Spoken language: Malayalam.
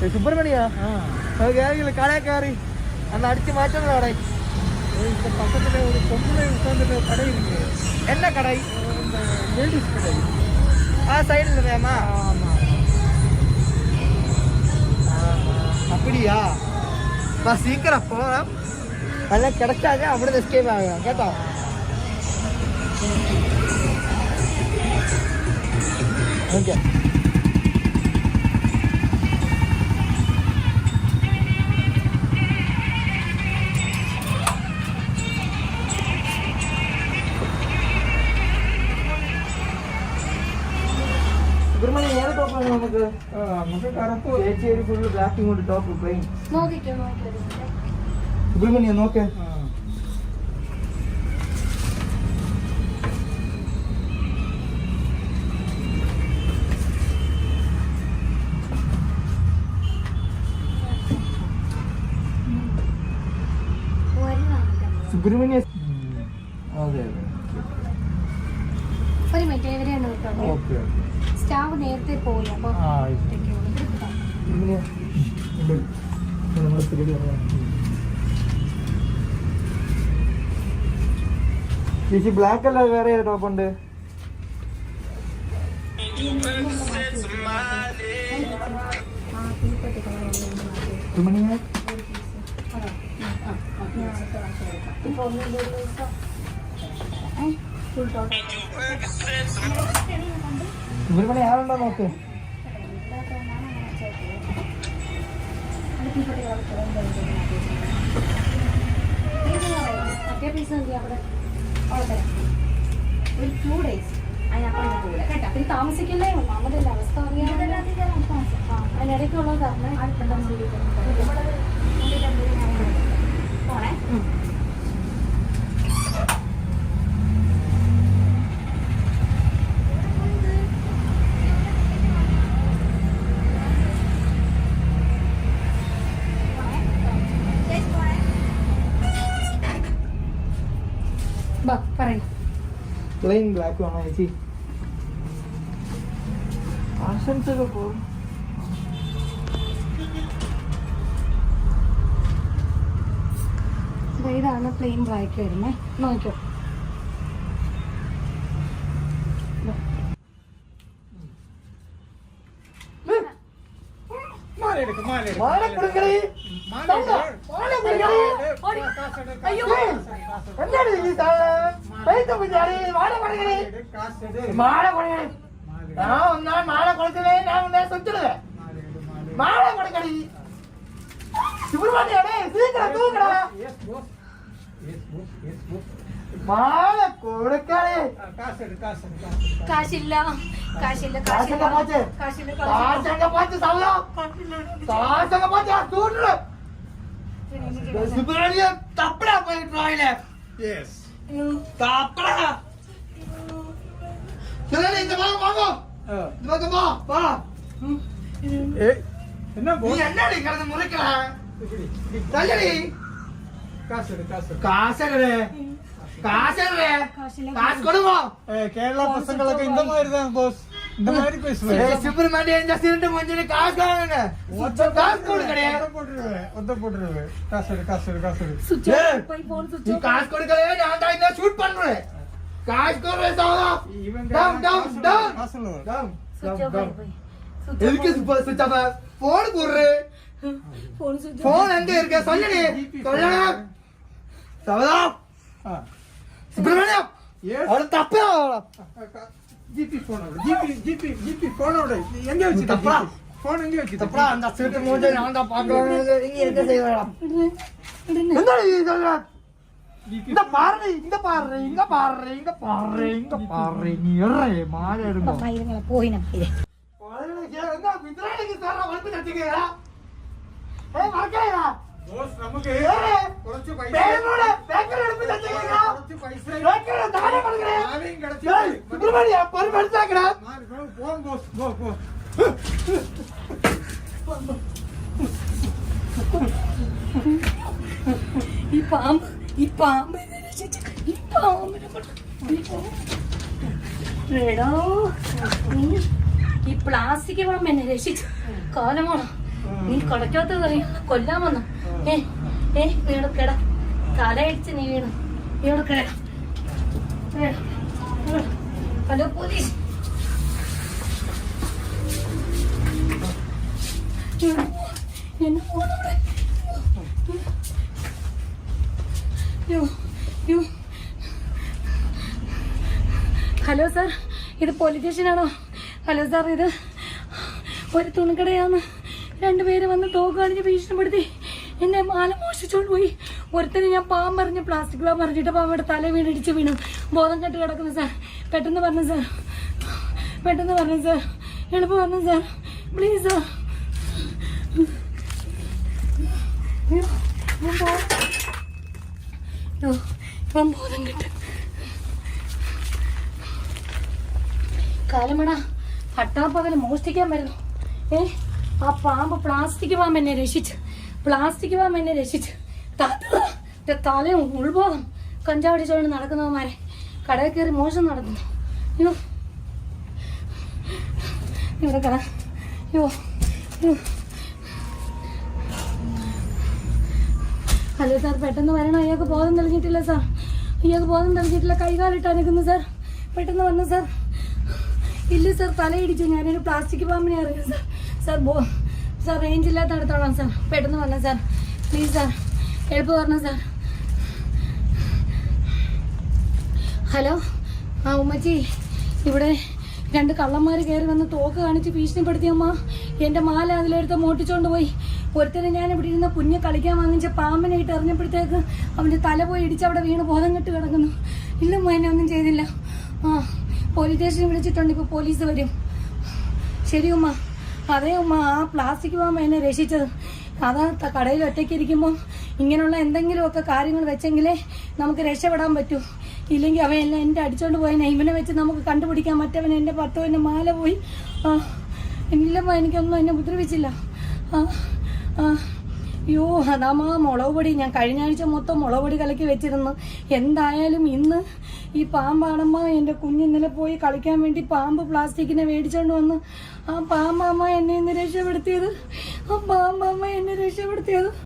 സുബ്രഹ്മണ്യാ കേറിയില്ല കടയിൽ കയറി അന്ന് അടിച്ചു മാറ്റുന്ന കട பக்கத்துல ஒரு பொம்பளை உட்காந்துட்டு கடை இருக்கு. என்ன கடை? லேடிஸ் கடை. சைடில் இல்லையாம்மா? ஆமாம். அப்படியா? சீக்கிரம் போகிறோம், அதெல்லாம் கிடைச்சாங்க அப்படி எஸ்கேப் ஆகும் கேட்டா. ஓகே സുബ്രഹ്മണ്യം ഏത് ടോപ്പാണ് നമുക്ക്? നമുക്ക് കറുപ്പ് ചേച്ചി ഒരു ഫുള്ള് ബ്ലാക്കും കൊണ്ട് ടോപ്പ് പ്ലെയിൻ. നോക്കിക്കോ സുബ്രഹ്മണ്യം നോക്കേ. സുബ്രഹ്മണ്യ അതെ അതെ ഒരു മിനിറ്റ് എവരെയാണ് കേട്ടോ. ഓക്കെ സ്റ്റാഫ് നേരത്തെ പോയി അപ്പോൾ ചേച്ചി ബ്ലാക്ക് അല്ല വേറെ ഏത് ടോപ്പ് ഉണ്ട്? സുബ്രഹ്മണ്യം ആളുണ്ടോ നോക്ക്. മറ്റേ പീസ് എന്ത് അവിടെ ഒരു 2 days അതിനപ്പുറം കൂടെ കേട്ടോ. പിന്നെ താമസിക്കല്ലേ ഒന്നാമതല്ല അവസ്ഥ അറിയാതെ അതിനിടയ്ക്കുള്ളത് കാരണം പോണേ. പ്ലെയിൻ ബ്ലാക്ക് വേണോ ചേച്ചി? ആശംസകൾ പോകും. ഇതാണ് പ്ലെയിൻ ബ്ലാക്ക് വരുന്നേ. നോക്കിയോ കാശില്ല കാശില്ല കാശില്ല തപ്പടാ പോയി ഡ്രോയില് തപ്പടാ. இந்த பக்கம் வாங்க, இந்த பக்கம் வா வா. என்ன நீ என்னடி கடந்து முறைக்கற? தள்ளடி. காசு காசு கொடுங்க. கேரளா பசங்களுக்கு இந்த மாதிரி தான் போஸ், இந்த மாதிரி பேசுவேன். சுப்ரமணியன் ஜஸ்ட் கொஞ்சம் காசு வாங்குங்க. காசு கொடுக்கறே. ஒத்த போட்டுருவே. காசு போய் போன் சுவிட்ச் நீ காசு கொடுக்கல, நான் தான் இத ஷூட் பண்றேன். காசு கொடுறே சாவா. டவுன் எதுக்கு சுவிட்ச் ஆஃப்? போன் போடுறே. போன் எங்க இருக்கு சொல்லடி. சொல்லடா சாவா. சுப்ரமணியம் அவள தப்பா. ஜிபி போனோட எங்க வச்சு தப்பா? போன் எங்க வச்சு தப்பா? அந்த சீட்டு மூஞ்ச நான் தான் பார்க்கறேன். இங்க என்ன செய்வடா? என்ன நீ சொல்ற? இந்த பாரு நீ ஏறே மாலை எடுங்க. മയിലുകളെ പോയി നമ്മ என்ன மித்ராலிக்கு சாரா வந்து கட்டிக்கடா. மறக்கலையா? ബോസ് നമുക്ക് കുറച്ച് പൈസ പേരോടെ പേക്കർ എടുത്ത് കട്ടിക്കടാ. കുറച്ച് പൈസ പേക്കർ താഴെ കൊടുക്കടേ. ആരെയും കടത്തി സുബ്രഹ്മണ്യ ഒരു മനസ്സാക്കടാ. പോം ബോസ് പോ ഈ പാമ്പ് ഈ പ്ലാസ്റ്റിക് വളം എന്നെ രക്ഷിച്ചു. കാലമാണ് നീ കൊടക്കകത്ത് കയറി കൊല്ലാൻ വന്നു. നീ ഇവിടെ കിട, തലയടിച്ച് നീ വീണു. നീ ഇവിടെ കിട. Hello police. എന്നെ പോണേ. ഹലോ സാർ, ഇത് പോലീസ് സ്റ്റേഷനാണോ? ഹലോ സാർ, ഇത് ഒരു തുണിക്കടയാണ്. 2 പേര് വന്ന് തോക്ക് കാണിച്ച് ഭീഷണിപ്പെടുത്തി എന്നെ മാല മോഷിച്ചോണ്ട് പോയി. ഒരുത്തന് ഞാൻ പാമ്പറിഞ്ഞ് പ്ലാസ്റ്റിക് പാമ്പ് അറിഞ്ഞിട്ട് പാമ്പയുടെ തല വീണിടിച്ച് വീണു. ബോധം കെട്ട് കിടക്കുന്നു സാർ. പെട്ടെന്ന് പറഞ്ഞു സാർ, പെട്ടെന്ന് പറഞ്ഞു സാർ, എളുപ്പം പറഞ്ഞു സാർ, പ്ലീസ് സാർ. ഇപ്പം ബോധം കെട്ട്. കാലമടാ, പട്ടാപ്പകല് മോഷ്ടിക്കാൻ വരുന്നു. ആ പാമ്പ് പ്ലാസ്റ്റിക് പാമ്പ് എന്നെ രക്ഷിച്ച്, പ്ലാസ്റ്റിക് പാമ്പ് എന്നെ രക്ഷിച്ച്. തലയും ഉൾബോധം കഞ്ചാവടിച്ചോണ്ട് നടക്കുന്നവന്മാരെ കടയിൽ കയറി മോശം നടത്തുന്നു. അയ്യോ ഇവിടെ കട. അയ്യോ ഹലോ സാർ, പെട്ടെന്ന് വരണം. അയാൾക്ക് ബോധം തെളിഞ്ഞിട്ടില്ല സാർ, അയാൾക്ക് ബോധം തെളിഞ്ഞിട്ടില്ല. കൈകാലിട്ട് അനക്കുന്നു സാർ. പെട്ടെന്ന് വന്നു സാർ. ഇല്ല സാർ, തലയിടിച്ചു. ഞാനൊരു പ്ലാസ്റ്റിക് പാമ്പിനെ അറിയാം സാർ. സാർ റേഞ്ച് ഇല്ലാത്ത അടുത്തോളാം സാർ. പെട്ടെന്ന് വരണം സാർ, പ്ലീസ് സാർ, എളുപ്പം വരണം സാർ. ഹലോ, ആ ഉമ്മച്ചി, ഇവിടെ 2 കള്ളന്മാർ കയറി വന്ന് തോക്ക് കാണിച്ച് ഭീഷണിപ്പെടുത്തിയമ്മ. എൻ്റെ മാല അതിലെടുത്ത് മോട്ടിച്ചോണ്ട് പോയി. ഒരുത്തനെ ഞാൻ ഇവിടെ ഇരുന്ന് കുഞ്ഞ് കളിക്കാൻ വാങ്ങിച്ച പാമ്പിനെ ഇട്ട് എറിഞ്ഞപ്പോഴത്തേക്ക് അവൻ്റെ തല പോയി ഇടിച്ച് അവിടെ വീണ് ബോധം കെട്ട് കിടക്കുന്നു. ഇല്ലമ്മ, എന്നെ ഒന്നും ചെയ്തില്ല. പോലീസ് സ്റ്റേഷനിൽ വിളിച്ചിട്ടുണ്ട്, ഇപ്പോൾ പോലീസ് വരും. ശരി ഉമ്മ. അതേ ഉമ്മ, ആ പ്ലാസ്റ്റിക് പാമ്പ് എന്നെ രക്ഷിച്ചത്. അതാ കടയിൽ ഒറ്റയ്ക്ക് ഇരിക്കുമ്പോൾ ഇങ്ങനെയുള്ള എന്തെങ്കിലുമൊക്കെ കാര്യങ്ങൾ വെച്ചെങ്കിലേ നമുക്ക് രക്ഷപ്പെടാൻ പറ്റൂ. ഇല്ലെങ്കിൽ അവൻ എല്ലാം എൻ്റെ അടിച്ചോണ്ട് പോയതിനെ ഇവനെ വെച്ച് നമുക്ക് കണ്ടുപിടിക്കാൻ. മറ്റവൻ എൻ്റെ ഭർത്താവിൻ്റെ മാല പോയി. ഇല്ലമ്മ, എനിക്കൊന്നും എന്നെ ഉപദ്രവിച്ചില്ല. അയ്യോ, അതാമ്മ മുളക് പൊടി ഞാൻ കഴിഞ്ഞ ആഴ്ച മൊത്തം മുളക് പൊടി കലക്കി വെച്ചിരുന്നു. എന്തായാലും ഇന്ന് ഈ പാമ്പാണമ്മ. എൻ്റെ കുഞ്ഞിന്നലെ പോയി കളിക്കാൻ വേണ്ടി പാമ്പ് പ്ലാസ്റ്റിക്കിനെ മേടിച്ചോണ്ട് വന്ന് ആ പാമ്പമ്മ എന്നെ ഇന്ന് രക്ഷപ്പെടുത്തിയത്. ആ പാമ്പമ്മ എന്നെ രക്ഷപ്പെടുത്തിയത്.